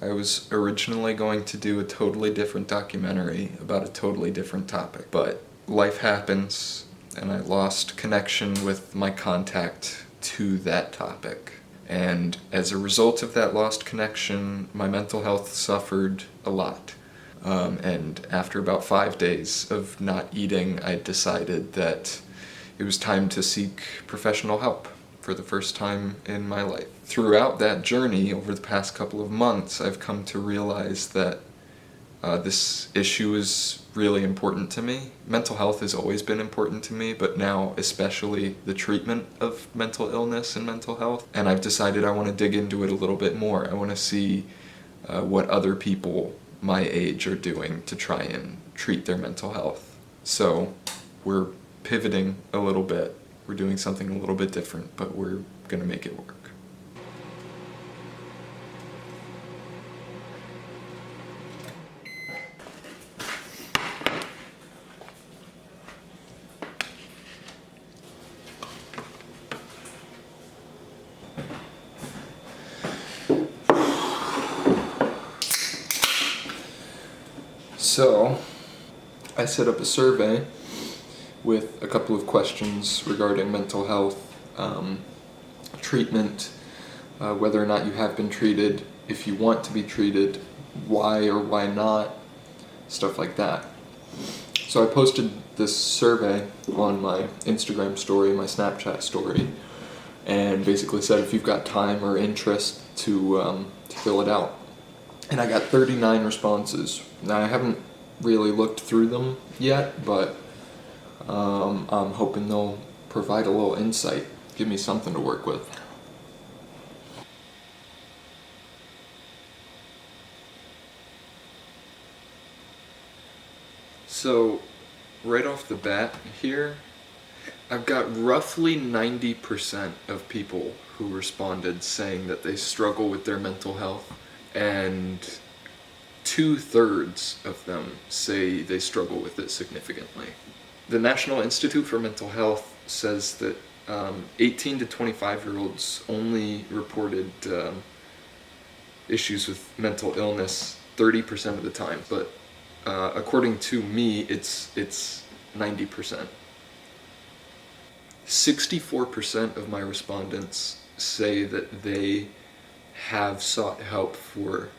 I was originally going to do a totally different documentary about a totally different topic, but life happens and I lost connection with my contact to that topic. And as a result of that lost connection, my mental health suffered a lot. And after about 5 days of not eating, I decided that it was time to seek professional help for the first time in my life. Throughout that journey, over the past couple of months, I've come to realize that this issue is really important to me. Mental health has always been important to me, but now especially the treatment of mental illness and mental health. And I've decided I want to dig into it a little bit more. I want to see what other people my age are doing to try and treat their mental health. So we're pivoting a little bit. We're doing something a little bit different, but we're gonna make it work. So, I set up a survey with a couple of questions regarding mental health, treatment, whether or not you have been treated, if you want to be treated, why or why not, stuff like that. So I posted this survey on my Instagram story, my Snapchat story, and basically said if you've got time or interest to fill it out. And I got 39 responses. Now I haven't really looked through them yet, but I'm hoping they'll provide a little insight, give me something to work with. So, right off the bat here, I've got roughly 90% of people who responded saying that they struggle with their mental health, and 2/3 of them say they struggle with it significantly. The National Institute for Mental Health says that 18 to 25-year-olds only reported issues with mental illness 30% of the time, but according to me, it's 90%. 64% of my respondents say that they have sought help for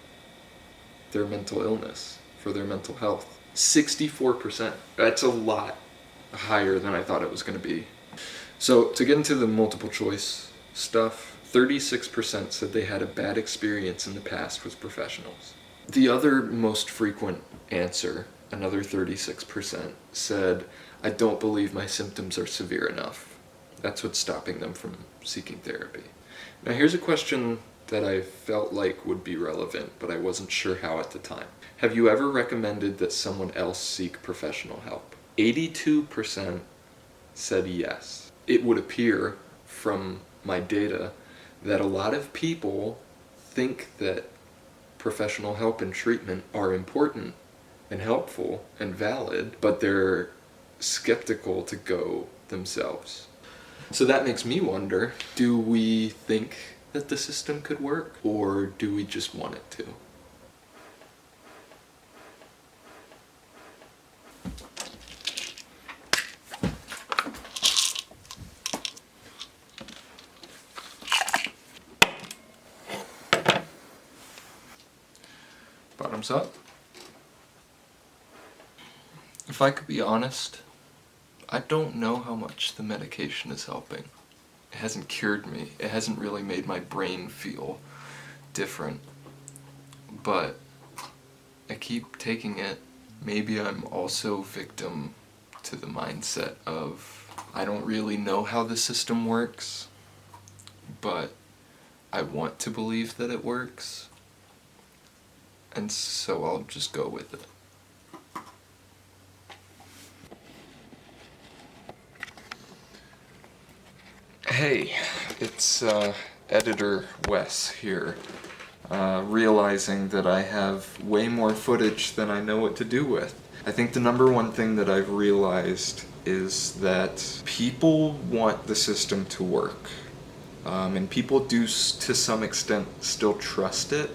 their mental illness, for their mental health. 64%. That's a lot higher than I thought it was going to be. So to get into the multiple choice stuff, 36% said they had a bad experience in the past with professionals. The other most frequent answer, another 36%, said, I don't believe my symptoms are severe enough. That's what's stopping them from seeking therapy. Now here's a question that I felt like would be relevant, but I wasn't sure how at the time. Have you ever recommended that someone else seek professional help? 82% said yes. It would appear from my data that a lot of people think that professional help and treatment are important and helpful and valid, but they're skeptical to go themselves. So that makes me wonder, do we think that the system could work, or do we just want it to? Bottoms up. If I could be honest, I don't know how much the medication is helping. It hasn't cured me. It hasn't really made my brain feel different. But I keep taking it. Maybe I'm also victim to the mindset of I don't really know how the system works, but I want to believe that it works. And so I'll just go with it. Hey, it's editor Wes here, realizing that I have way more footage than I know what to do with. I think the number one thing that I've realized is that people want the system to work, and people do to some extent still trust it,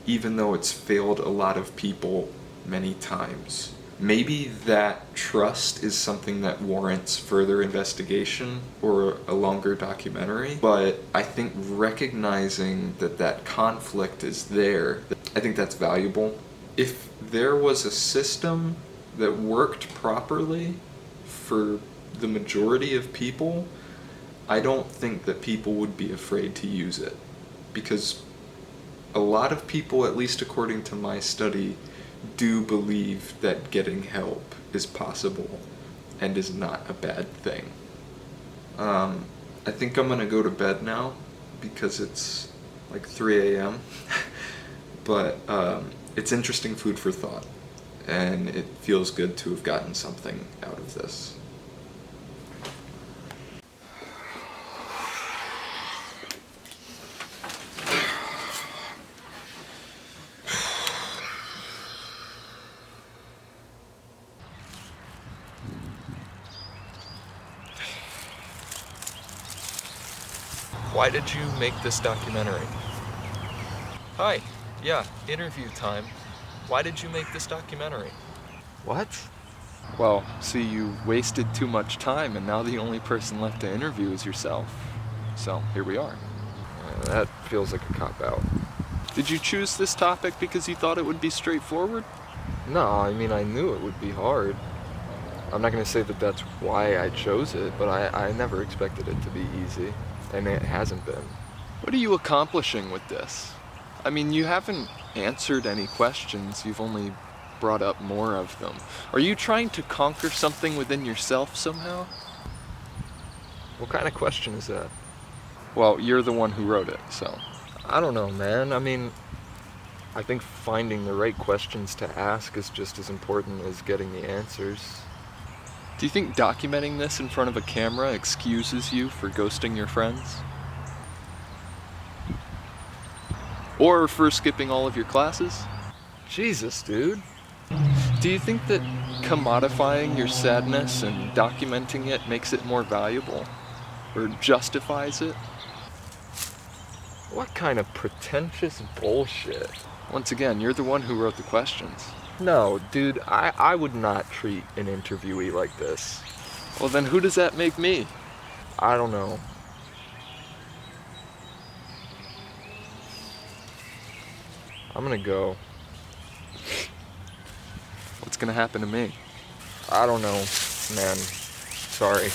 even though it's failed a lot of people many times. Maybe that trust is something that warrants further investigation or a longer documentary, but I think recognizing that that conflict is there, I think that's valuable. If there was a system that worked properly for the majority of people, I don't think that people would be afraid to use it, because a lot of people, at least according to my study, do believe that getting help is possible and is not a bad thing. I think I'm gonna go to bed now because it's like 3 a.m. But it's interesting food for thought, and it feels good to have gotten something out of this. Why did you make this documentary? Hi, yeah, interview time. Why did you make this documentary? What? Well, see, you wasted too much time, and now the only person left to interview is yourself. So, here we are. That feels like a cop-out. Did you choose this topic because you thought it would be straightforward? No, I mean, I knew it would be hard. I'm not gonna say that that's why I chose it, but I never expected it to be easy, and it hasn't been. What are you accomplishing with this? I mean, you haven't answered any questions, you've only brought up more of them. Are you trying to conquer something within yourself somehow? What kind of question is that? Well, you're the one who wrote it, so. I don't know, man. I mean, I think finding the right questions to ask is just as important as getting the answers. Do you think documenting this in front of a camera excuses you for ghosting your friends? Or for skipping all of your classes? Jesus, dude. Do you think that commodifying your sadness and documenting it makes it more valuable? Or justifies it? What kind of pretentious bullshit? Once again, you're the one who wrote the questions. No, dude, I would not treat an interviewee like this. Well, then who does that make me? I don't know. I'm gonna go. What's gonna happen to me? I don't know, man. Sorry.